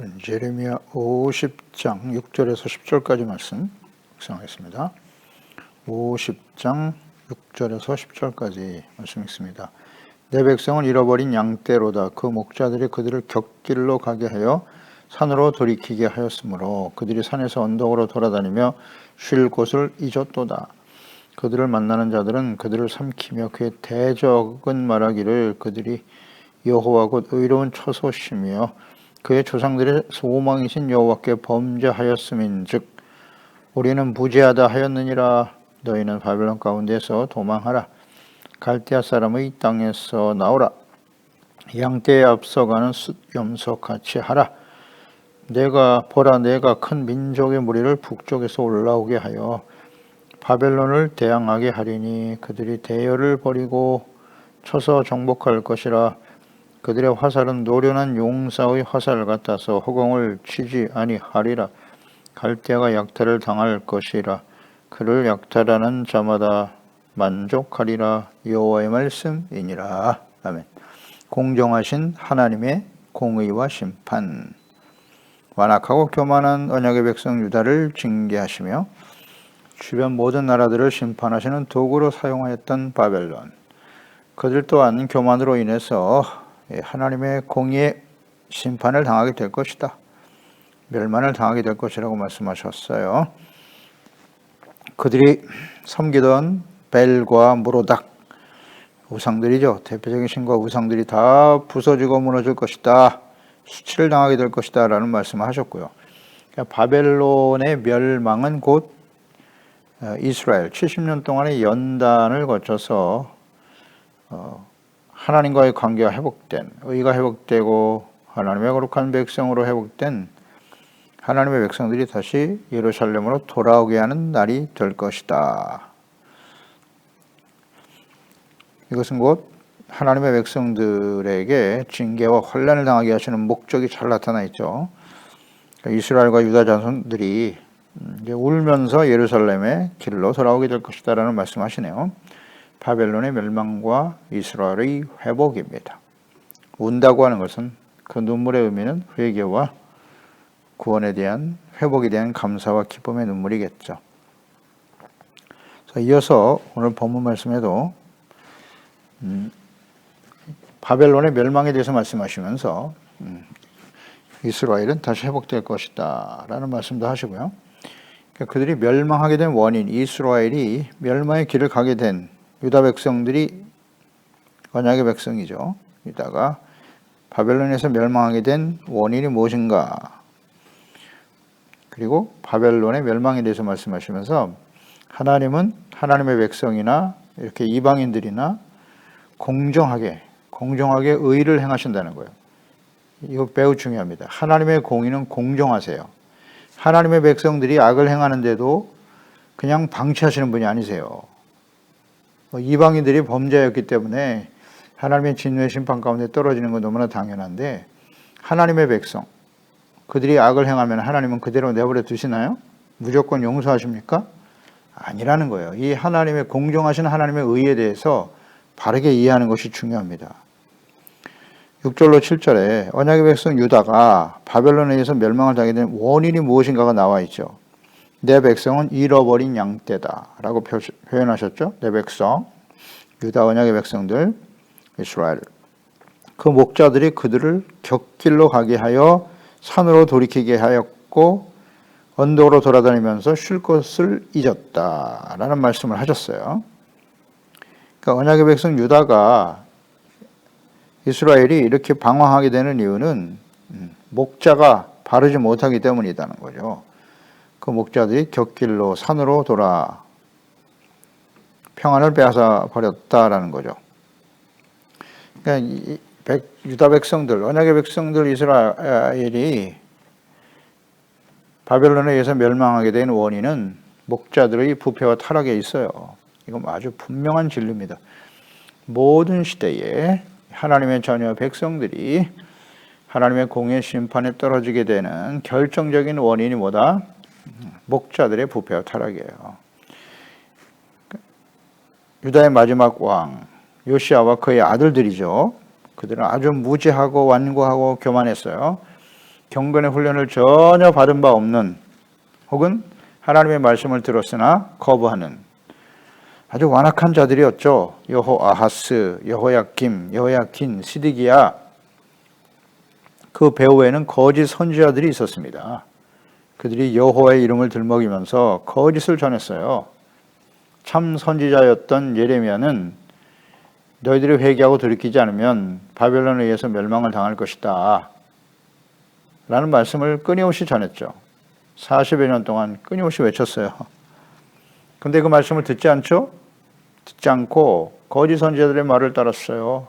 예레미야 50장 6절에서 10절까지 말씀 묵상하겠습니다. 50장 6절에서 10절까지 말씀 읽습니다. 내 백성은 잃어버린 양떼로다. 그 목자들이 그들을 곁길로 가게 하여 산으로 돌이키게 하였으므로 그들이 산에서 언덕으로 돌아다니며 쉴 곳을 잊었도다. 그들을 만나는 자들은 그들을 삼키며 그의 대적은 말하기를 그들이 여호와 곧 의로운 처소시며 그의 조상들의 소망이신 여호와께 범죄하였음인즉 우리는 무죄하다 하였느니라. 너희는 바벨론 가운데서 도망하라. 갈대아 사람의 땅에서 나오라. 양떼에 앞서가는 숫염소같이 하라. 내가 큰 민족의 무리를 북쪽에서 올라오게 하여 바벨론을 대항하게 하리니 그들이 대열을 버리고 쳐서 정복할 것이라. 그들의 화살은 노련한 용사의 화살 같아서 허공을 치지 아니하리라. 갈대아가 약탈을 당할 것이라. 그를 약탈하는 자마다 만족하리라. 여호와의 말씀이니라. 아멘. 공정하신 하나님의 공의와 심판. 완악하고 교만한 언약의 백성 유다를 징계하시며 주변 모든 나라들을 심판하시는 도구로 사용하였던 바벨론. 그들 또한 교만으로 인해서 하나님의 공의의 심판을 당하게 될 것이다. 멸망을 당하게 될 것이라고 말씀하셨어요. 그들이 섬기던 벨과 무로닥 우상들이죠. 대표적인 신과 우상들이 다 부서지고 무너질 것이다. 수치를 당하게 될 것이다 라는 말씀을 하셨고요. 그러니까 바벨론의 멸망은 곧 이스라엘 70년 동안의 연단을 거쳐서 하나님과의 관계가 회복된, 의가 회복되고 하나님의 거룩한 백성으로 회복된 하나님의 백성들이 다시 예루살렘으로 돌아오게 하는 날이 될 것이다. 이것은 곧 하나님의 백성들에게 징계와 혼란을 당하게 하시는 목적이 잘 나타나 있죠. 이스라엘과 유다 자손들이 이제 울면서 예루살렘의 길로 돌아오게 될 것이다 라는 말씀하시네요. 바벨론의 멸망과 이스라엘의 회복입니다. 운다고 하는 것은 그 눈물의 의미는 회개와 구원에 대한 회복에 대한 감사와 기쁨의 눈물이겠죠. 이어서 오늘 본문 말씀에도 바벨론의 멸망에 대해서 말씀하시면서 이스라엘은 다시 회복될 것이다 라는 말씀도 하시고요. 그러니까 그들이 멸망하게 된 원인, 이스라엘이 멸망의 길을 가게 된 유다 백성들이 언약의 백성이죠. 유다가 바벨론에서 멸망하게 된 원인이 무엇인가? 그리고 바벨론의 멸망에 대해서 말씀하시면서 하나님은 하나님의 백성이나 이렇게 이방인들이나 공정하게 의를 행하신다는 거예요. 이거 매우 중요합니다. 하나님의 공의는 공정하세요. 하나님의 백성들이 악을 행하는데도 그냥 방치하시는 분이 아니세요. 이방인들이 범죄였기 때문에 하나님의 진노의 심판 가운데 떨어지는 건 너무나 당연한데 하나님의 백성, 그들이 악을 행하면 하나님은 그대로 내버려 두시나요? 무조건 용서하십니까? 아니라는 거예요. 이 하나님의 공정하신 하나님의 의에 대해서 바르게 이해하는 것이 중요합니다. 6절로 7절에 언약의 백성 유다가 바벨론에 의해서 멸망을 당하게 된 원인이 무엇인가가 나와 있죠. 내 백성은 잃어버린 양떼다 라고 표현하셨죠. 내 백성, 유다 언약의 백성들, 이스라엘. 그 목자들이 그들을 곁길로 가게 하여 산으로 돌이키게 하였고 언덕으로 돌아다니면서 쉴 곳을 잊었다 라는 말씀을 하셨어요. 그러니까 언약의 백성 유다가 이스라엘이 이렇게 방황하게 되는 이유는 목자가 바르지 못하기 때문이라는 거죠. 그 목자들이 곁길로 산으로 돌아 평안을 빼앗아 버렸다라는 거죠. 그러니까 유다 백성들, 언약의 백성들 이스라엘이 바벨론에 의해서 멸망하게 된 원인은 목자들의 부패와 타락에 있어요. 이건 아주 분명한 진리입니다. 모든 시대에 하나님의 자녀 백성들이 하나님의 공의 심판에 떨어지게 되는 결정적인 원인이 뭐다? 목자들의 부패와 타락이에요. 유다의 마지막 왕 요시아와 그의 아들들이죠. 그들은 아주 무지하고 완고하고 교만했어요. 경건의 훈련을 전혀 받은 바 없는, 혹은 하나님의 말씀을 들었으나 거부하는 아주 완악한 자들이었죠. 여호아하스, 여호야김, 여호야긴, 시드기야, 그 배후에는 거짓 선지자들이 있었습니다. 그들이 여호와의 이름을 들먹이면서 거짓을 전했어요. 참 선지자였던 예레미야는 너희들이 회개하고 돌이키지 않으면 바벨론에 의해서 멸망을 당할 것이다 라는 말씀을 끊임없이 전했죠. 40여 년 동안 끊임없이 외쳤어요. 근데 그 말씀을 듣지 않죠? 듣지 않고 거짓 선지자들의 말을 따랐어요.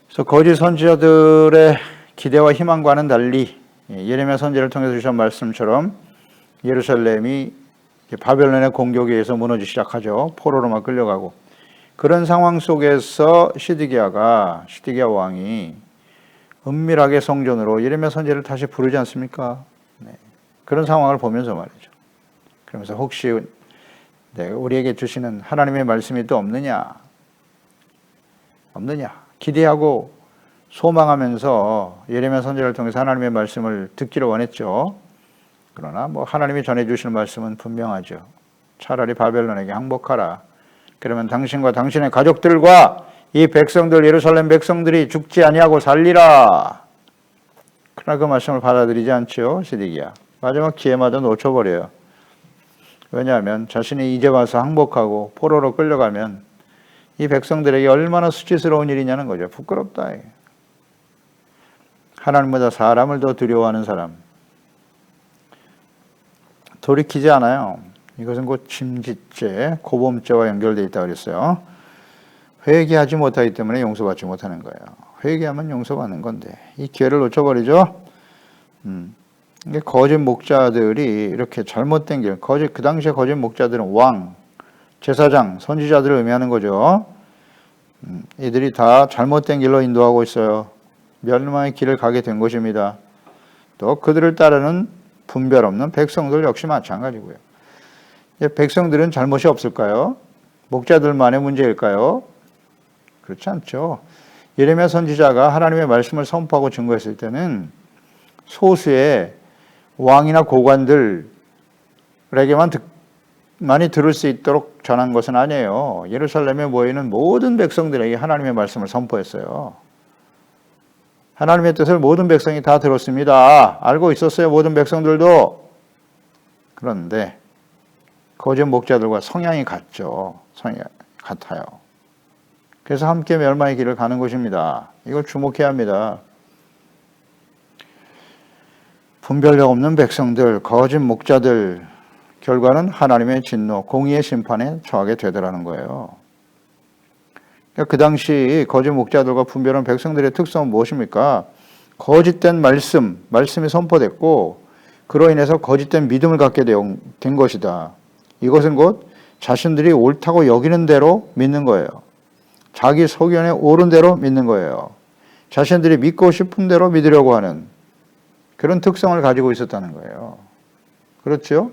그래서 거짓 선지자들의 기대와 희망과는 달리 예레미야 선지자를 통해서 주신 말씀처럼 예루살렘이 바벨론의 공격에 의해서 무너지기 시작하죠. 포로로만 끌려가고. 그런 상황 속에서 시드기야 왕이 은밀하게 성전으로 예레미야 선지자를 다시 부르지 않습니까? 네. 그런 상황을 보면서 말이죠. 그러면서 혹시 우리에게 주시는 하나님의 말씀이 또 없느냐? 기대하고 소망하면서 예레미야 선지자를 통해서 하나님의 말씀을 듣기를 원했죠. 그러나 하나님이 전해주시는 말씀은 분명하죠. 차라리 바벨론에게 항복하라. 그러면 당신과 당신의 가족들과 이 백성들, 예루살렘 백성들이 죽지 아니하고 살리라. 그러나 그 말씀을 받아들이지 않죠. 시드기야. 마지막 기회마다 놓쳐버려요. 왜냐하면 자신이 이제 와서 항복하고 포로로 끌려가면 이 백성들에게 얼마나 수치스러운 일이냐는 거죠. 부끄럽다. 하나님보다 사람을 더 두려워하는 사람. 돌이키지 않아요. 이것은 곧 침짓죄, 고범죄와 연결되어 있다고 그랬어요. 회개하지 못하기 때문에 용서받지 못하는 거예요. 회개하면 용서받는 건데 이 기회를 놓쳐버리죠. 거짓 목자들이 이렇게 잘못된 길, 그 당시에 거짓 목자들은 왕, 제사장, 선지자들을 의미하는 거죠. 이들이 다 잘못된 길로 인도하고 있어요. 멸망의 길을 가게 된 것입니다. 또 그들을 따르는 분별 없는 백성들 역시 마찬가지고요. 백성들은 잘못이 없을까요? 목자들만의 문제일까요? 그렇지 않죠. 예레미야 선지자가 하나님의 말씀을 선포하고 증거했을 때는 소수의 왕이나 고관들에게만 많이 들을 수 있도록 전한 것은 아니에요. 예루살렘에 모이는 모든 백성들에게 하나님의 말씀을 선포했어요. 하나님의 뜻을 모든 백성이 다 들었습니다. 알고 있었어요. 모든 백성들도. 그런데 거짓 목자들과 성향이 같죠. 성향이 같아요. 그래서 함께 멸망의 길을 가는 것입니다. 이걸 주목해야 합니다. 분별력 없는 백성들, 거짓 목자들, 결과는 하나님의 진노, 공의의 심판에 처하게 되더라는 거예요. 그 당시 거짓 목자들과 분별한 백성들의 특성은 무엇입니까? 거짓된 말씀이 선포됐고 그로 인해서 거짓된 믿음을 갖게 된 것이다. 이것은 곧 자신들이 옳다고 여기는 대로 믿는 거예요. 자기 소견에 옳은 대로 믿는 거예요. 자신들이 믿고 싶은 대로 믿으려고 하는 그런 특성을 가지고 있었다는 거예요. 그렇죠?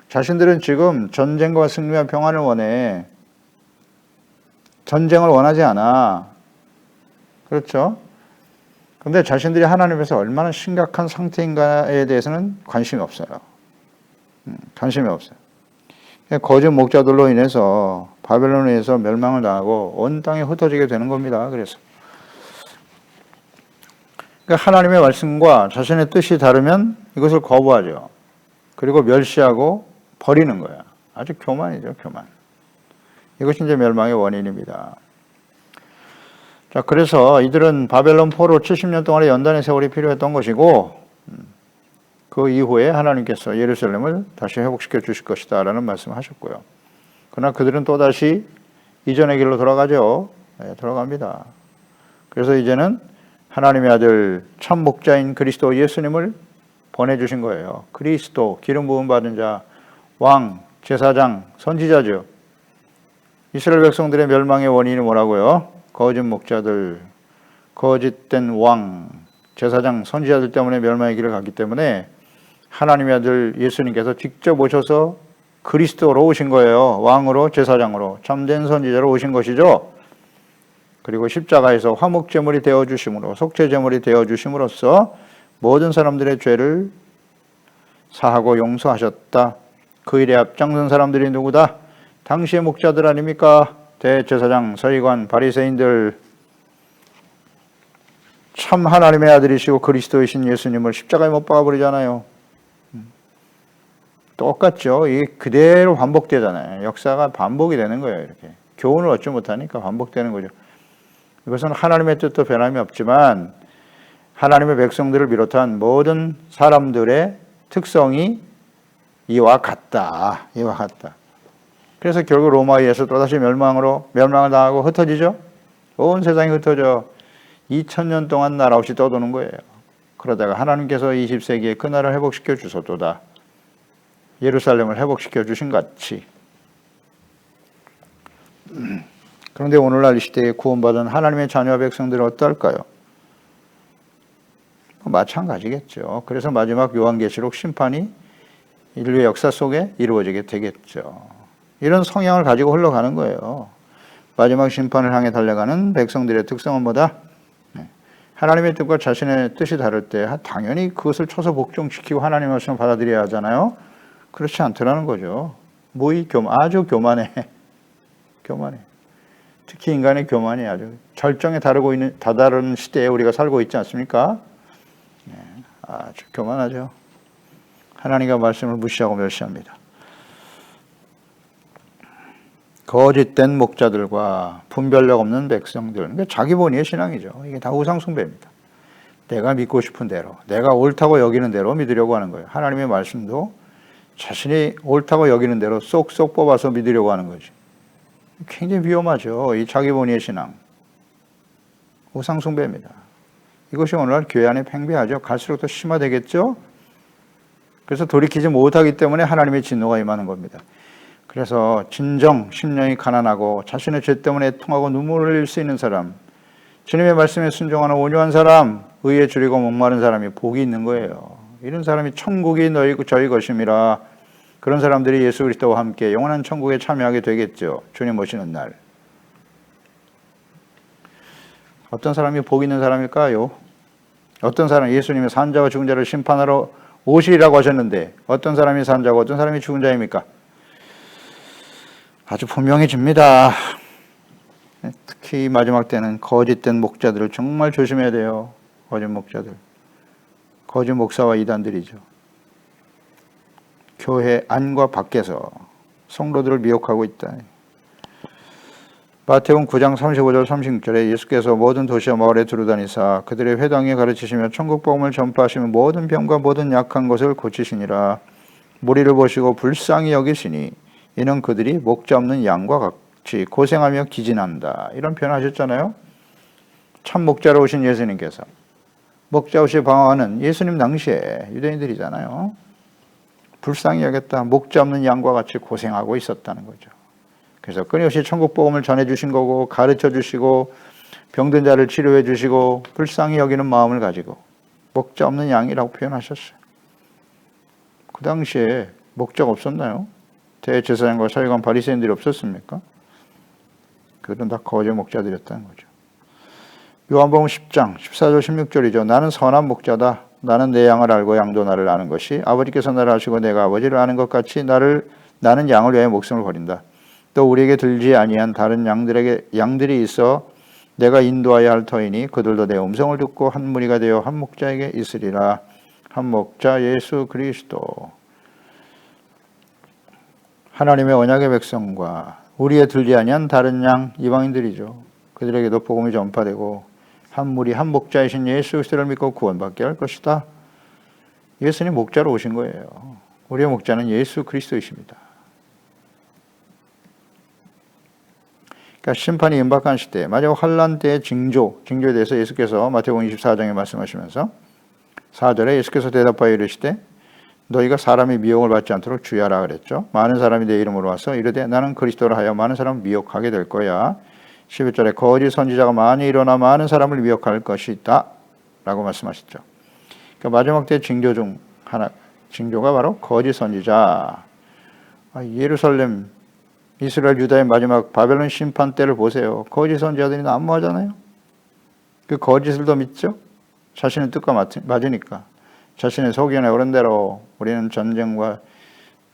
자신들은 지금 전쟁과 승리와 평안을 원해. 전쟁을 원하지 않아. 그렇죠? 그런데 자신들이 하나님에서 얼마나 심각한 상태인가에 대해서는 관심이 없어요. 관심이 없어요. 거짓 목자들로 인해서 바벨론에 의해서 멸망을 당하고 온 땅에 흩어지게 되는 겁니다. 그래서 하나님의 말씀과 자신의 뜻이 다르면 이것을 거부하죠. 그리고 멸시하고 버리는 거야. 아주 교만이죠, 교만. 이것이 이제 멸망의 원인입니다. 자, 그래서 이들은 바벨론 포로 70년 동안의 연단의 세월이 필요했던 것이고, 그 이후에 하나님께서 예루살렘을 다시 회복시켜 주실 것이다 라는 말씀을 하셨고요. 그러나 그들은 또다시 이전의 길로 돌아가죠. 네, 돌아갑니다. 그래서 이제는 하나님의 아들 참 목자인 그리스도 예수님을 보내주신 거예요. 그리스도, 기름 부음 받은 자, 왕, 제사장, 선지자죠. 이스라엘 백성들의 멸망의 원인이 뭐라고요? 거짓 목자들, 거짓된 왕, 제사장, 선지자들 때문에 멸망의 길을 갔기 때문에 하나님의 아들 예수님께서 직접 오셔서 그리스도로 오신 거예요. 왕으로, 제사장으로, 참된 선지자로 오신 것이죠. 그리고 십자가에서 화목제물이 되어주심으로 속죄제물이 되어주심으로써 모든 사람들의 죄를 사하고 용서하셨다. 그 일에 앞장선 사람들이 누구다? 당시의 목자들 아닙니까? 대제사장, 서기관, 바리새인들. 참 하나님의 아들이시고 그리스도이신 예수님을 십자가에 못 박아버리잖아요. 똑같죠. 이게 그대로 반복되잖아요. 역사가 반복이 되는 거예요. 이렇게 교훈을 얻지 못하니까 반복되는 거죠. 이것은 하나님의 뜻도 변함이 없지만 하나님의 백성들을 비롯한 모든 사람들의 특성이 이와 같다. 이와 같다. 그래서 결국 로마에서 또다시 멸망을 당하고 흩어지죠. 온 세상이 흩어져 2000년 동안 나라 없이 떠도는 거예요. 그러다가 하나님께서 20세기에 그 나라를 회복시켜 주소도다. 예루살렘을 회복시켜 주신 같이. 그런데 오늘날 이 시대에 구원받은 하나님의 자녀 백성들은 어떨까요? 마찬가지겠죠. 그래서 마지막 요한계시록 심판이 인류의 역사 속에 이루어지게 되겠죠. 이런 성향을 가지고 흘러가는 거예요. 마지막 심판을 향해 달려가는 백성들의 특성은 뭐다? 하나님의 뜻과 자신의 뜻이 다를 때 당연히 그것을 쳐서 복종시키고 하나님의 말씀을 받아들여야 하잖아요. 그렇지 않더라는 거죠. 아주 교만해. 교만해. 특히 인간의 교만이 아주 절정에 다다른 시대에 우리가 살고 있지 않습니까? 아주 교만하죠. 하나님과 말씀을 무시하고 멸시합니다. 거짓된 목자들과 분별력 없는 백성들, 그러니까 자기 본위의 신앙이죠. 이게 다 우상숭배입니다. 내가 믿고 싶은 대로, 내가 옳다고 여기는 대로 믿으려고 하는 거예요. 하나님의 말씀도 자신이 옳다고 여기는 대로 쏙쏙 뽑아서 믿으려고 하는 거지. 굉장히 위험하죠. 이 자기 본위의 신앙. 우상숭배입니다. 이것이 오늘날 교회 안에 팽배하죠. 갈수록 더 심화되겠죠. 그래서 돌이키지 못하기 때문에 하나님의 진노가 임하는 겁니다. 그래서 진정 심령이 가난하고 자신의 죄 때문에 애통하고 눈물을 흘릴 수 있는 사람, 주님의 말씀에 순종하는 온유한 사람, 의에 줄이고 목마른 사람이 복이 있는 거예요. 이런 사람이 천국이 저희 것임이라. 그런 사람들이 예수 그리스도와 함께 영원한 천국에 참여하게 되겠죠. 주님 오시는 날. 어떤 사람이 복 있는 사람일까요? 어떤 사람, 예수님이 산자와 죽은 자를 심판하러 오시리라고 하셨는데 어떤 사람이 산자고 어떤 사람이 죽은 자입니까? 아주 분명해집니다. 특히 마지막 때는 거짓된 목자들을 정말 조심해야 돼요. 거짓 목자들. 거짓 목사와 이단들이죠. 교회 안과 밖에서 성도들을 미혹하고 있다. 마태복음 9장 35절 36절에 예수께서 모든 도시와 마을에 두루다니사 그들의 회당에 가르치시며 천국 복음을 전파하시며 모든 병과 모든 약한 것을 고치시니라. 무리를 보시고 불쌍히 여기시니 이는 그들이 목자 없는 양과 같이 고생하며 기진한다. 이런 표현하셨잖아요. 참 목자로 오신 예수님께서 목자 없이 방황하는 예수님 당시에 유대인들이잖아요. 불쌍히 여겼다. 목자 없는 양과 같이 고생하고 있었다는 거죠. 그래서 끊임없이 천국 복음을 전해주신 거고 가르쳐 주시고 병든 자를 치료해 주시고 불쌍히 여기는 마음을 가지고 목자 없는 양이라고 표현하셨어요. 그 당시에 목자가 없었나요? 대제사장과 서기관 바리새인들이 없었습니까? 그들은 다 거짓 목자들이었다는 거죠. 요한복음 10장 14절 16절이죠. 나는 선한 목자다. 나는 내 양을 알고 양도 나를 아는 것이 아버지께서 나를 아시고 내가 아버지를 아는 것 같이 나는 양을 위하여 목숨을 버린다. 또 우리에게 들지 아니한 다른 양들이 있어 내가 인도하여야 할 터이니 그들도 내 음성을 듣고 한 무리가 되어 한 목자에게 있으리라. 한 목자 예수 그리스도. 하나님의 언약의 백성과 우리의 들지 아니한 다른 양 이방인들이죠. 그들에게도 복음이 전파되고 한 무리 한 목자이신 예수 그리스도를 믿고 구원받게 할 것이다. 예수님 목자로 오신 거예요. 우리의 목자는 예수 그리스도이십니다. 그러니까 심판이 임박한 시대, 마지막 환란 때의 징조에 대해서 예수께서 마태복음 24장에 말씀하시면서 4절에 예수께서 대답하여 이르시되 너희가 사람의 미혹을 받지 않도록 주의하라 그랬죠. 많은 사람이 내 이름으로 와서 이르되 나는 그리스도라 하여 많은 사람을 미혹하게 될 거야. 11절에 거짓 선지자가 많이 일어나 많은 사람을 미혹할 것이다 라고 말씀하셨죠. 그러니까 마지막 때 징조 중 하나, 징조가 바로 거짓 선지자. 예루살렘 이스라엘 유다의 마지막 바벨론 심판 때를 보세요. 거짓 선지자들이 난무하잖아요. 그 거짓을 더 믿죠? 자신의 뜻과 맞으니까. 자신의 소견에 오른 대로 우리는 전쟁과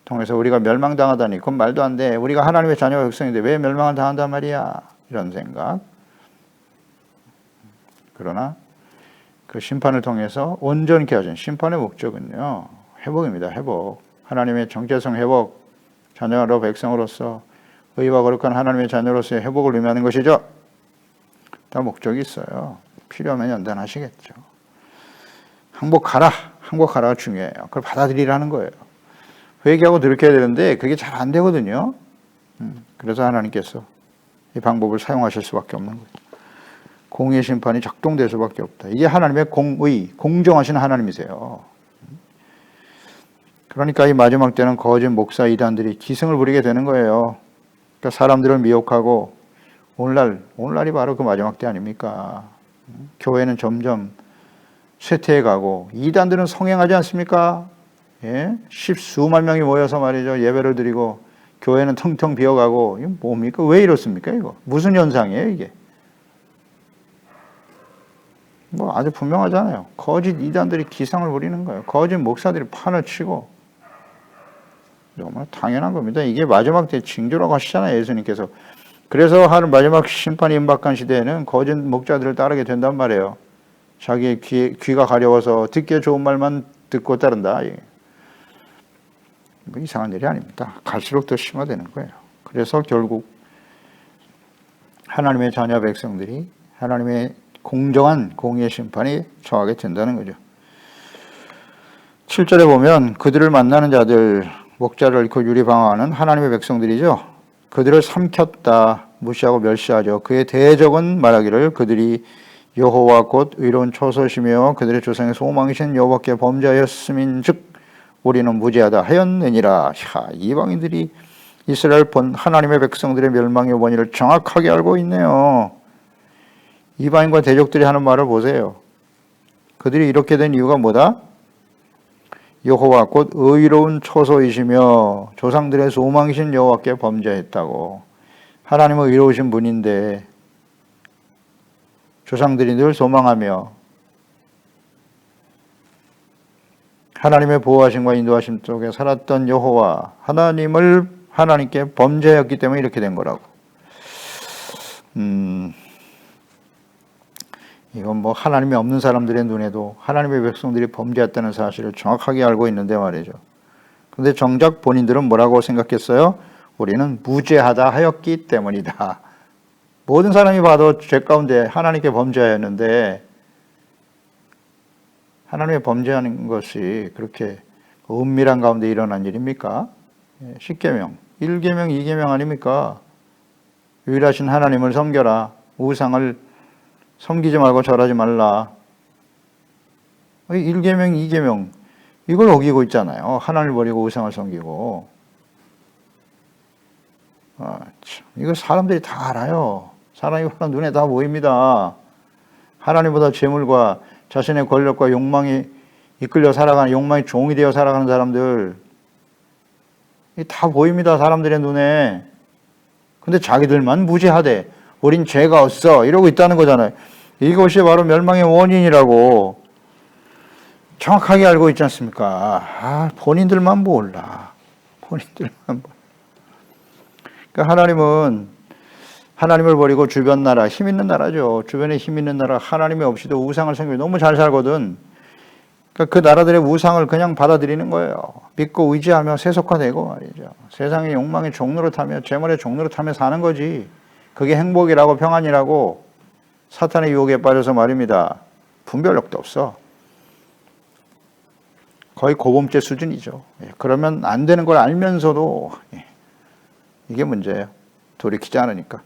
통해서 우리가 멸망당하다니 그건 말도 안 돼. 우리가 하나님의 자녀와 백성인데 왜 멸망을 당한단 말이야. 이런 생각. 그러나 그 심판을 통해서 온전케 하신 심판의 목적은요. 회복입니다. 회복. 하나님의 정체성 회복. 자녀로 백성으로서 의와 거룩한 하나님의 자녀로서의 회복을 의미하는 것이죠. 다 목적이 있어요. 필요하면 연단하시겠죠. 항복하라가 중요해요. 그걸 받아들이라는 거예요. 회개하고 돌이켜야 되는데 그게 잘 안 되거든요. 그래서 하나님께서 이 방법을 사용하실 수밖에 없는 거예요. 공의 심판이 작동될 수밖에 없다. 이게 하나님의 공의, 공정하신 하나님이세요. 그러니까 이 마지막 때는 거짓 목사 이단들이 기승을 부리게 되는 거예요. 그러니까 사람들을 미혹하고 오늘날이 바로 그 마지막 때 아닙니까? 교회는 점점 쇠퇴해가고 이단들은 성행하지 않습니까? 예? 십수만 명이 모여서 말이죠. 예배를 드리고 교회는 텅텅 비어가고 이게 뭡니까? 왜 이렇습니까? 이거 무슨 현상이에요 이게? 뭐 아주 분명하잖아요. 거짓 이단들이 기상을 부리는 거예요. 거짓 목사들이 판을 치고 정말 당연한 겁니다. 이게 마지막 때 징조라고 하시잖아요. 예수님께서. 그래서 하는 마지막 심판이 임박한 시대에는 거짓 목자들을 따르게 된단 말이에요. 자기의 귀가 가려워서 듣기에 좋은 말만 듣고 따른다. 뭐 이상한 일이 아닙니다. 갈수록 더 심화되는 거예요. 그래서 결국 하나님의 자녀 백성들이 하나님의 공정한 공의의 심판이 처하게 된다는 거죠. 7절에 보면 그들을 만나는 자들, 목자를 앓고 유리방황하는 하나님의 백성들이죠. 그들을 삼켰다, 무시하고 멸시하죠. 그의 대적은 말하기를 그들이 여호와 곧 의로운 처소시며 그들의 조상의 소망이신 여호와께 범죄하였음인즉 우리는 무죄하다 하였느니라. 이방인들이 이스라엘 본 하나님의 백성들의 멸망의 원인을 정확하게 알고 있네요. 이방인과 대적들이 하는 말을 보세요. 그들이 이렇게 된 이유가 뭐다? 여호와 곧 의로운 처소이시며 조상들의 소망이신 여호와께 범죄했다고. 하나님은 의로우신 분인데 조상들이 늘 소망하며 하나님의 보호하심과 인도하심 속에 살았던 여호와 하나님께 범죄했기 때문에 이렇게 된 거라고. 이건 뭐 하나님이 없는 사람들의 눈에도 하나님의 백성들이 범죄했다는 사실을 정확하게 알고 있는데 말이죠. 그런데 정작 본인들은 뭐라고 생각했어요? 우리는 무죄하다 하였기 때문이다. 모든 사람이 봐도 죄 가운데 하나님께 범죄하였는데 하나님의 범죄하는 것이 그렇게 은밀한 가운데 일어난 일입니까? 10계명, 1계명, 2계명 아닙니까? 유일하신 하나님을 섬겨라. 우상을 섬기지 말고 절하지 말라. 1계명, 2계명 이걸 어기고 있잖아요. 하나님을 버리고 우상을 섬기고. 이거 사람들이 다 알아요. 사람이 눈에 다 보입니다. 하나님보다 재물과 자신의 권력과 욕망이 이끌려 살아가는, 욕망의 종이 되어 살아가는 사람들 다 보입니다. 사람들의 눈에. 근데 자기들만 무죄하대. 우린 죄가 없어. 이러고 있다는 거잖아요. 이것이 바로 멸망의 원인이라고 정확하게 알고 있지 않습니까? 본인들만 몰라. 본인들만 몰라. 그러니까 하나님을 버리고 주변 나라, 힘 있는 나라죠. 주변에 힘 있는 나라, 하나님이 없이도 우상을 섬기고 너무 잘 살거든. 그러니까 그 나라들의 우상을 그냥 받아들이는 거예요. 믿고 의지하며 세속화되고 말이죠. 세상의 욕망의 종로를 타며 재물의 종로를 타며 사는 거지. 그게 행복이라고 평안이라고 사탄의 유혹에 빠져서 말입니다. 분별력도 없어. 거의 고범죄 수준이죠. 그러면 안 되는 걸 알면서도 이게 문제예요. 돌이키지 않으니까.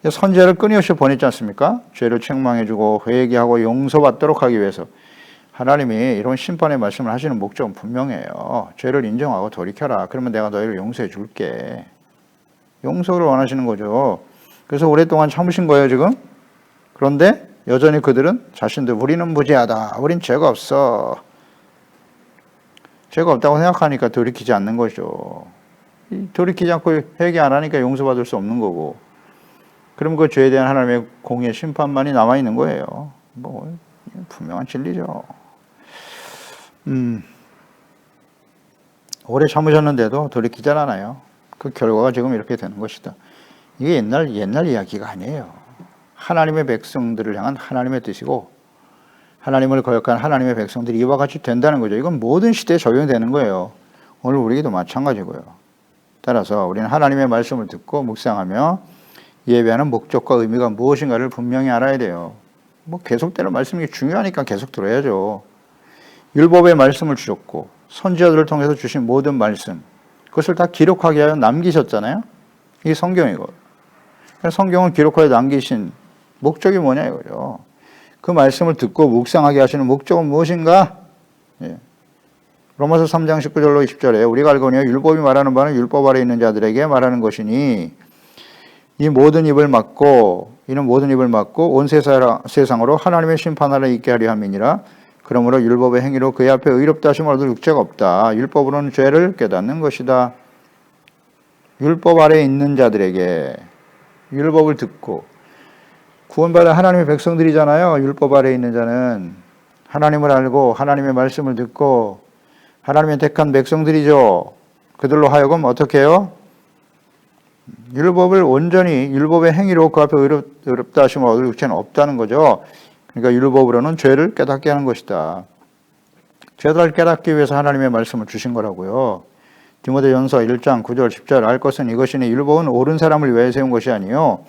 선지자를 끊임없이 보냈지 않습니까? 죄를 책망해주고 회개하고 용서받도록 하기 위해서. 하나님이 이런 심판의 말씀을 하시는 목적은 분명해요. 죄를 인정하고 돌이켜라. 그러면 내가 너희를 용서해 줄게. 용서를 원하시는 거죠. 그래서 오랫동안 참으신 거예요, 지금. 그런데 여전히 그들은 자신들 우리는 무죄하다. 우린 죄가 없어. 죄가 없다고 생각하니까 돌이키지 않는 거죠. 돌이키지 않고 회개 안 하니까 용서받을 수 없는 거고. 그럼 그 죄에 대한 하나님의 공의 심판만이 남아있는 거예요. 뭐 분명한 진리죠. 오래 참으셨는데도 돌이키지 않아요. 그 결과가 지금 이렇게 되는 것이다. 이게 옛날 이야기가 아니에요. 하나님의 백성들을 향한 하나님의 뜻이고 하나님을 거역한 하나님의 백성들이 이와 같이 된다는 거죠. 이건 모든 시대에 적용되는 거예요. 오늘 우리에게도 마찬가지고요. 따라서 우리는 하나님의 말씀을 듣고 묵상하며 예배하는 목적과 의미가 무엇인가를 분명히 알아야 돼요. 뭐 계속되는 말씀이 중요하니까 계속 들어야죠. 율법의 말씀을 주셨고 선지자들을 통해서 주신 모든 말씀, 그것을 다 기록하게 하여 남기셨잖아요. 이게 성경이고. 성경을 기록하여 남기신 목적이 뭐냐 이거죠. 그 말씀을 듣고 묵상하게 하시는 목적은 무엇인가? 예. 로마서 3장 19절로 20절에 우리가 알거니와 율법이 말하는 바는 율법 아래 있는 자들에게 말하는 것이니 이 모든 입을 막고 이는 모든 입을 막고 온 세상으로 하나님의 심판하러 있게 하려 함이니라. 그러므로 율법의 행위로 그의 앞에 의롭다 하심을 얻을 육체가 없다. 율법으로는 죄를 깨닫는 것이다. 율법 아래 있는 자들에게 율법을 듣고 구원받은 하나님의 백성들이잖아요. 율법 아래 있는 자는 하나님을 알고 하나님의 말씀을 듣고 하나님의 택한 백성들이죠. 그들로 하여금 어떻게 해요? 율법을 온전히 율법의 행위로 그 앞에 의롭다 하심을 얻을 육체는 없다는 거죠. 그러니까 율법으로는 죄를 깨닫게 하는 것이다. 죄를 깨닫기 위해서 하나님의 말씀을 주신 거라고요. 디모데전서 1장 9절 10절 알 것은 이것이니 율법은 옳은 사람을 위하여 세운 것이 아니요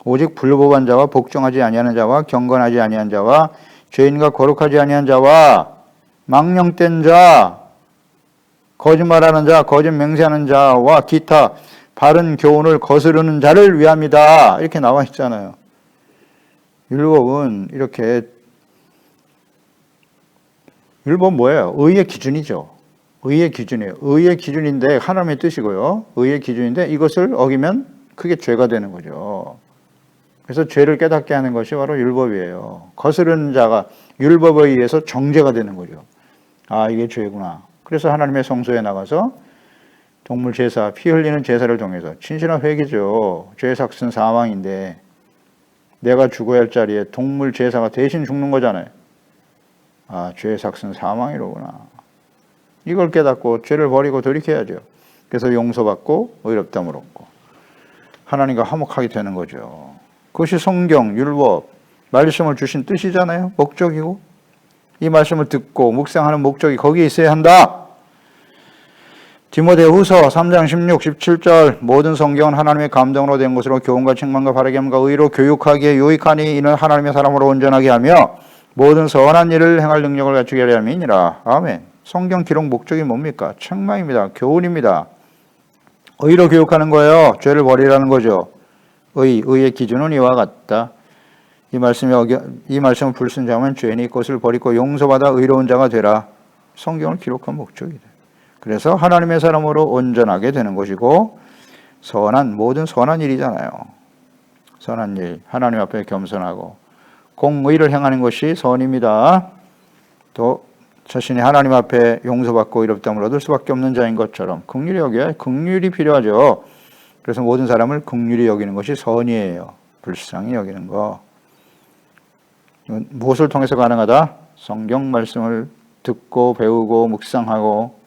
오직 불법한 자와 복종하지 아니하는 자와 경건하지 아니한 자와 죄인과 거룩하지 아니한 자와 망령된 자, 거짓말하는 자, 거짓 맹세하는 자와 기타 바른 교훈을 거스르는 자를 위함이다. 이렇게 나와 있잖아요. 율법은 이렇게 율법 뭐예요? 의의 기준이죠. 의의 기준이에요. 의의 기준인데 하나님의 뜻이고요. 의의 기준인데 이것을 어기면 그게 죄가 되는 거죠. 그래서 죄를 깨닫게 하는 것이 바로 율법이에요. 거스르는 자가 율법에 의해서 정죄가 되는 거죠. 아, 이게 죄구나. 그래서 하나님의 성소에 나가서 동물 제사, 피 흘리는 제사를 통해서 진실한 회개죠. 죄의 삭은 사망인데 내가 죽어야 할 자리에 동물 제사가 대신 죽는 거잖아요. 아, 죄의 삭은 사망이로구나. 이걸 깨닫고 죄를 버리고 돌이켜야죠. 그래서 용서받고 의롭다함을 얻고 하나님과 화목하게 되는 거죠. 그것이 성경, 율법, 말씀을 주신 뜻이잖아요. 목적이고 이 말씀을 듣고 묵상하는 목적이 거기에 있어야 한다. 디모데후서 3장 16, 17절 모든 성경은 하나님의 감동으로 된 것으로 교훈과 책망과 바르게 함과 의로 교육하기에 유익하니 이는 하나님의 사람으로 온전하게 하며 모든 선한 일을 행할 능력을 갖추게 하려 함이니라. 아멘. 성경 기록 목적이 뭡니까? 책망입니다. 교훈입니다. 의로 교육하는 거예요. 죄를 버리라는 거죠. 의의 기준은 이와 같다. 이 말씀을 불순종하면 죄인이 그것을 버리고 용서받아 의로운 자가 되라. 성경을 기록한 목적이다. 그래서 하나님의 사람으로 온전하게 되는 것이고 모든 선한 일이잖아요. 선한 일, 하나님 앞에 겸손하고 공의를 행하는 것이 선입니다. 또 자신이 하나님 앞에 용서받고 의롭다함을 얻을 수밖에 없는 자인 것처럼 긍휼히 여겨야 긍휼이 필요하죠. 그래서 모든 사람을 긍휼히 여기는 것이 선이에요. 불쌍히 여기는 거. 무엇을 통해서 가능하다? 성경 말씀을 듣고 배우고 묵상하고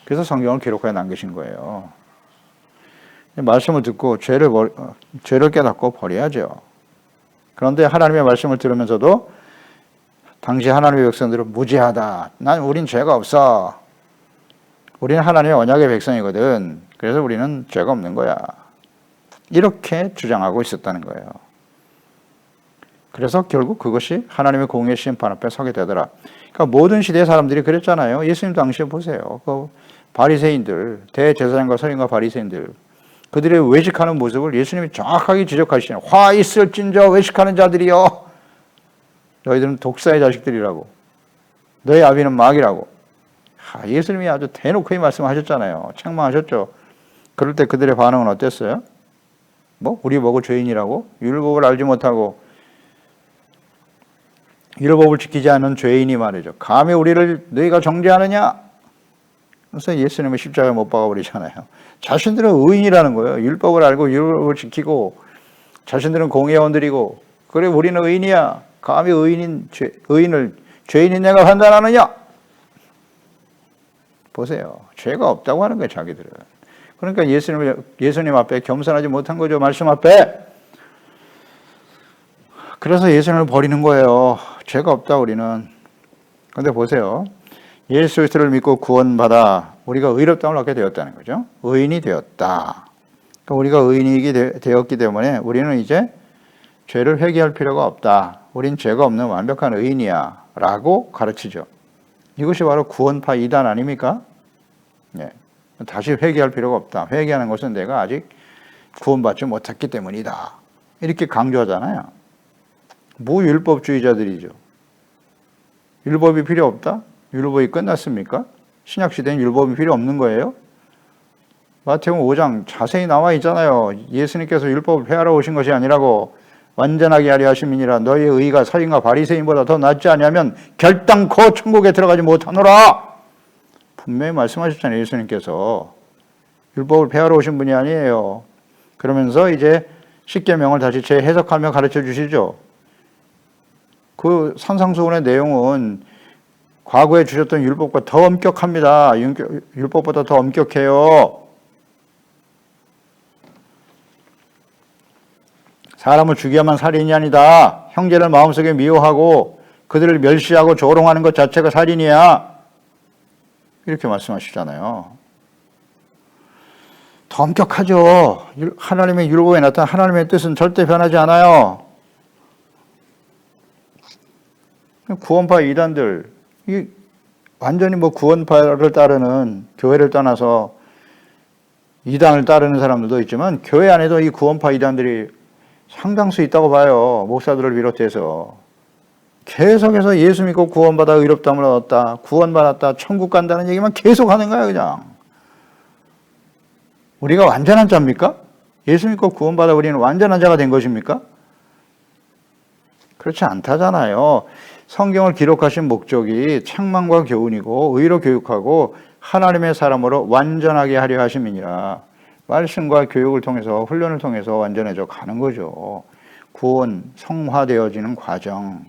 그래서 성경을 기록하여 남기신 거예요. 말씀을 듣고 죄를 깨닫고 버려야죠. 그런데 하나님의 말씀을 들으면서도 당시 하나님의 백성들은 무지하다. 우린 죄가 없어. 우리는 하나님의 언약의 백성이거든. 그래서 우리는 죄가 없는 거야. 이렇게 주장하고 있었다는 거예요. 그래서 결국 그것이 하나님의 공의의 심판 앞에 서게 되더라. 그러니까 모든 시대의 사람들이 그랬잖아요. 예수님 당시에 보세요. 그 바리새인들, 대제사장과 서인과 바리새인들, 그들의 외식하는 모습을 예수님이 정확하게 지적하시잖아요. 화 있을진저 외식하는 자들이여. 너희들은 독사의 자식들이라고. 너희 아비는 마귀라고. 예수님이 아주 대놓고 이 말씀하셨잖아요. 책망하셨죠. 그럴 때 그들의 반응은 어땠어요? 우리 보고 죄인이라고? 율법을 알지 못하고 율법을 지키지 않는 죄인이 말이죠. 감히 우리를 너희가 정죄하느냐? 그래서 예수님을 십자가에 못 박아버리잖아요. 자신들은 의인이라는 거예요. 율법을 알고 율법을 지키고 자신들은 공회원들이고 그래 우리는 의인이야. 감히 의인을 죄인인 내가 판단하느냐? 보세요. 죄가 없다고 하는 거예요. 자기들은. 그러니까 예수님 앞에 겸손하지 못한 거죠. 말씀 앞에. 그래서 예수님을 버리는 거예요. 죄가 없다 우리는. 그런데 보세요. 예수 그리스도를 믿고 구원받아 우리가 의롭다함을 얻게 되었다는 거죠. 의인이 되었다. 그러니까 우리가 의인이 되었기 때문에 우리는 이제 죄를 회개할 필요가 없다. 우린 죄가 없는 완벽한 의인이야. 라고 가르치죠. 이것이 바로 구원파 이단 아닙니까? 네. 다시 회개할 필요가 없다. 회개하는 것은 내가 아직 구원받지 못했기 때문이다. 이렇게 강조하잖아요. 율법주의자들이죠. 율법이 필요 없다? 율법이 끝났습니까? 신약시대는 율법이 필요 없는 거예요? 마태복음 5장 자세히 나와 있잖아요. 예수님께서 율법을 폐하러 오신 것이 아니라고 완전하게 하려 하심이니라. 너희의 의가 서인과 바리새인보다 더 낫지 아니하면 결단코 천국에 들어가지 못하노라. 분명히 말씀하셨잖아요. 예수님께서 율법을 폐하러 오신 분이 아니에요. 그러면서 이제 십계명을 다시 재해석하며 가르쳐 주시죠. 그 산상수훈의 내용은 과거에 주셨던 율법과 더 엄격합니다. 율법보다 더 엄격해요. 사람을 죽여야만 살인이 아니다. 형제를 마음속에 미워하고 그들을 멸시하고 조롱하는 것 자체가 살인이야. 이렇게 말씀하시잖아요. 더 엄격하죠. 하나님의 율법에 나타난 하나님의 뜻은 절대 변하지 않아요. 구원파 이단들, 완전히 구원파를 따르는 교회를 떠나서 이단을 따르는 사람들도 있지만 교회 안에도 이 구원파 이단들이 상당수 있다고 봐요. 목사들을 비롯해서. 계속해서 예수 믿고 구원받아 의롭다함을 얻었다. 구원받았다. 천국 간다는 얘기만 계속 하는 거야 그냥. 우리가 완전한 자입니까? 예수 믿고 구원받아 우리는 완전한 자가 된 것입니까? 그렇지 않다잖아요. 성경을 기록하신 목적이 책망과 교훈이고 의로 교육하고 하나님의 사람으로 완전하게 하려 하심이니라. 말씀과 교육을 통해서 훈련을 통해서 완전해져 가는 거죠. 구원, 성화되어지는 과정.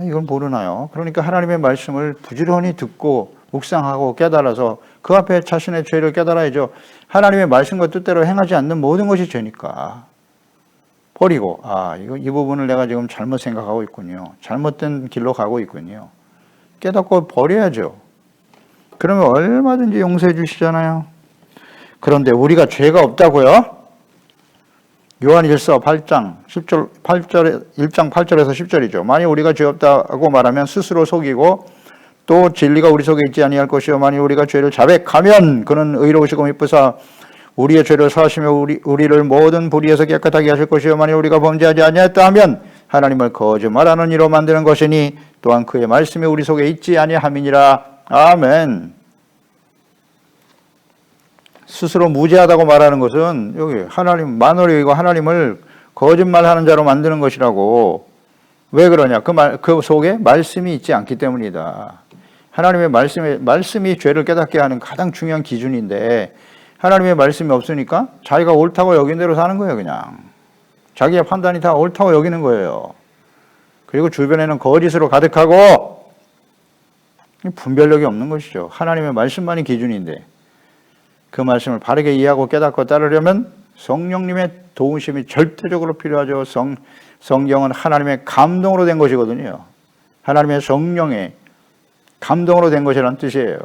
이건 모르나요? 그러니까 하나님의 말씀을 부지런히 듣고 묵상하고 깨달아서 그 앞에 자신의 죄를 깨달아야죠. 하나님의 말씀과 뜻대로 행하지 않는 모든 것이 죄니까. 버리고 이 부분을 내가 지금 잘못 생각하고 있군요. 잘못된 길로 가고 있군요. 깨닫고 버려야죠. 그러면 얼마든지 용서해 주시잖아요. 그런데 우리가 죄가 없다고요? 요한일서 8장 10절 8절 1장 8절에서 10절이죠. 만일 우리가 죄 없다고 말하면 스스로 속이고 또 진리가 우리 속에 있지 아니할 것이요 만일 우리가 죄를 자백하면 그는 의로우시고 미쁘사 우리의 죄를 사하시며 우리를 모든 불의에서 깨끗하게 하실 것이요 만일 우리가 범죄하지 아니하였다 하면 하나님을 거짓말하는 이로 만드는 것이니 또한 그의 말씀이 우리 속에 있지 아니함이니라. 아멘. 스스로 무죄하다고 말하는 것은 여기 하나님 만월에 이거 하나님을 거짓말하는 자로 만드는 것이라고. 왜 그러냐? 그 속에 말씀이 있지 않기 때문이다. 하나님의 말씀이 죄를 깨닫게 하는 가장 중요한 기준인데 하나님의 말씀이 없으니까 자기가 옳다고 여긴 대로 사는 거예요. 그냥 자기의 판단이 다 옳다고 여기는 거예요. 그리고 주변에는 거짓으로 가득하고 분별력이 없는 것이죠. 하나님의 말씀만이 기준인데 그 말씀을 바르게 이해하고 깨닫고 따르려면 성령님의 도우심이 절대적으로 필요하죠. 성경은 하나님의 감동으로 된 것이거든요. 하나님의 성령의 감동으로 된 것이라는 뜻이에요.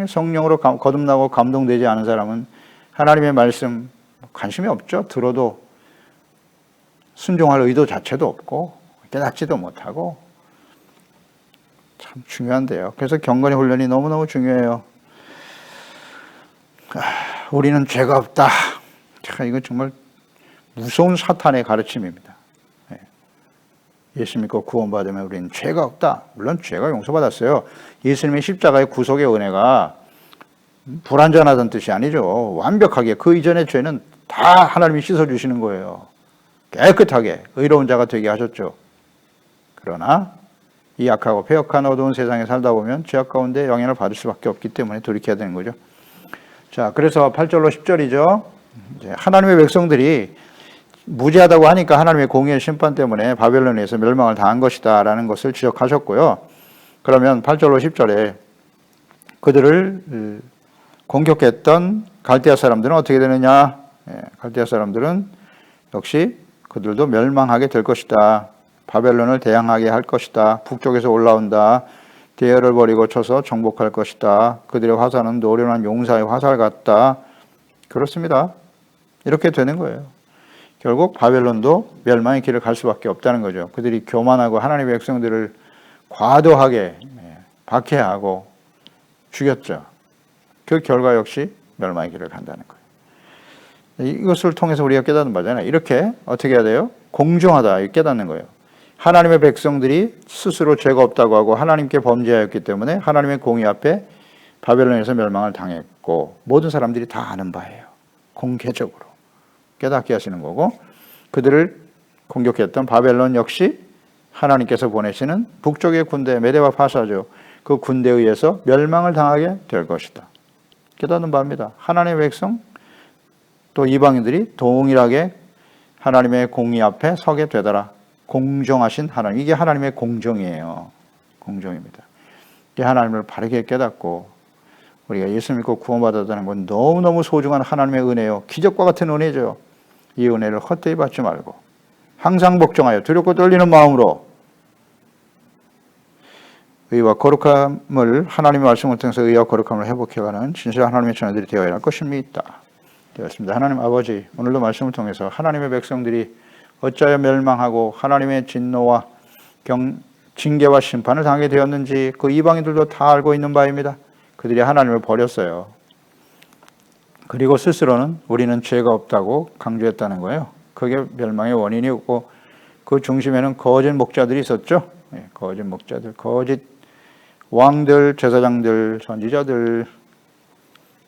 성령으로 거듭나고 감동되지 않은 사람은 하나님의 말씀 관심이 없죠. 들어도 순종할 의도 자체도 없고 깨닫지도 못하고 참 중요한데요. 그래서 경건의 훈련이 너무너무 중요해요. 우리는 죄가 없다. 이거 정말 무서운 사탄의 가르침입니다. 예수 믿고 구원받으면 우리는 죄가 없다. 물론 죄가 용서받았어요. 예수님의 십자가의 구속의 은혜가 불완전하다는 뜻이 아니죠. 완벽하게 그 이전의 죄는 다 하나님이 씻어주시는 거예요. 깨끗하게 의로운 자가 되게 하셨죠. 그러나 이 악하고 폐역한 어두운 세상에 살다 보면 죄악 가운데 영향을 받을 수밖에 없기 때문에 돌이켜야 되는 거죠. 자, 그래서 8절로 10절이죠. 이제 하나님의 백성들이 무지하다고 하니까 하나님의 공의의 심판 때문에 바벨론에서 멸망을 당한 것이다 라는 것을 지적하셨고요. 그러면 8절로 10절에 그들을 공격했던 갈대아 사람들은 어떻게 되느냐? 갈대아 사람들은 역시 그들도 멸망하게 될 것이다. 바벨론을 대항하게 할 것이다. 북쪽에서 올라온다. 대열을 버리고 쳐서 정복할 것이다. 그들의 화살은 노련한 용사의 화살 같다. 그렇습니다. 이렇게 되는 거예요. 결국 바벨론도 멸망의 길을 갈 수밖에 없다는 거죠. 그들이 교만하고 하나님의 백성들을 과도하게 박해하고 죽였죠. 그 결과 역시 멸망의 길을 간다는 거예요. 이것을 통해서 우리가 깨닫는 바잖아요. 이렇게 어떻게 해야 돼요? 공정하다 깨닫는 거예요. 하나님의 백성들이 스스로 죄가 없다고 하고 하나님께 범죄하였기 때문에 하나님의 공의 앞에 바벨론에서 멸망을 당했고 모든 사람들이 다 아는 바예요. 공개적으로 깨닫게 하시는 거고 그들을 공격했던 바벨론 역시 하나님께서 보내시는 북쪽의 군대 메대와 파사죠. 그 군대에 의해서 멸망을 당하게 될 것이다. 깨닫는 바입니다. 하나님의 백성 또 이방인들이 동일하게 하나님의 공의 앞에 서게 되더라. 공정하신 하나님. 이게 하나님의 공정이에요. 공정입니다. 이게 하나님을 바르게 깨닫고 우리가 예수 믿고 구원받았다는 건 너무너무 소중한 하나님의 은혜요. 기적과 같은 은혜죠. 이 은혜를 헛되이 받지 말고 항상 복종하여 두렵고 떨리는 마음으로 의와 거룩함을 하나님의 말씀을 통해서 의와 거룩함을 회복해가는 진실한 하나님의 자녀들이 되어야 할 것입니다. 되었습니다. 하나님 아버지, 오늘도 말씀을 통해서 하나님의 백성들이 어찌하여 멸망하고 하나님의 진노와 징계와 심판을 당하게 되었는지 그 이방인들도 다 알고 있는 바입니다. 그들이 하나님을 버렸어요. 그리고 스스로는 우리는 죄가 없다고 강조했다는 거예요. 그게 멸망의 원인이었고 그 중심에는 거짓 목자들이 있었죠. 거짓 목자들, 거짓 왕들, 제사장들, 선지자들.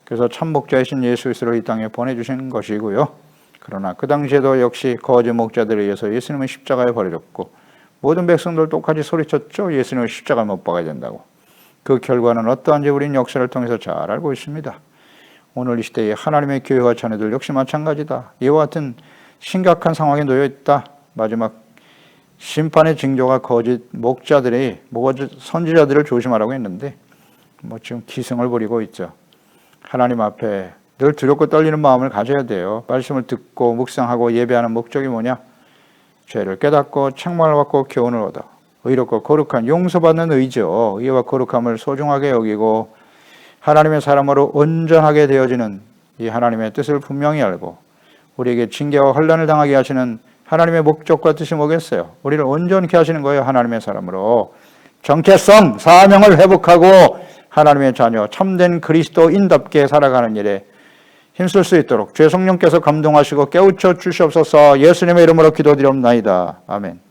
그래서 참 목자이신 예수 그리스도를 이 땅에 보내주신 것이고요. 그러나 그 당시에도 역시 거짓 목자들에 의해서 예수님은 십자가에 버려졌고 모든 백성들 똑같이 소리쳤죠. 예수님을 십자가에 못 박아야 된다고. 그 결과는 어떠한지 우리는 역사를 통해서 잘 알고 있습니다. 오늘 이 시대에 하나님의 교회와 자녀들 역시 마찬가지다. 이와 같은 심각한 상황에 놓여 있다. 마지막 심판의 징조가 거짓 목자들이 선지자들을 조심하라고 했는데 지금 기승을 부리고 있죠. 하나님 앞에 늘 두렵고 떨리는 마음을 가져야 돼요. 말씀을 듣고 묵상하고 예배하는 목적이 뭐냐? 죄를 깨닫고 책망을 받고 교훈을 얻어 의롭고 거룩한 용서받는 의죠. 의와 거룩함을 소중하게 여기고 하나님의 사람으로 온전하게 되어지는 이 하나님의 뜻을 분명히 알고 우리에게 징계와 혼란을 당하게 하시는 하나님의 목적과 뜻이 뭐겠어요? 우리를 온전케 하시는 거예요. 하나님의 사람으로 정체성, 사명을 회복하고 하나님의 자녀, 참된 그리스도인답게 살아가는 일에 힘쓸 수 있도록 주의 성령께서 감동하시고 깨우쳐 주시옵소서. 예수님의 이름으로 기도드리옵나이다. 아멘.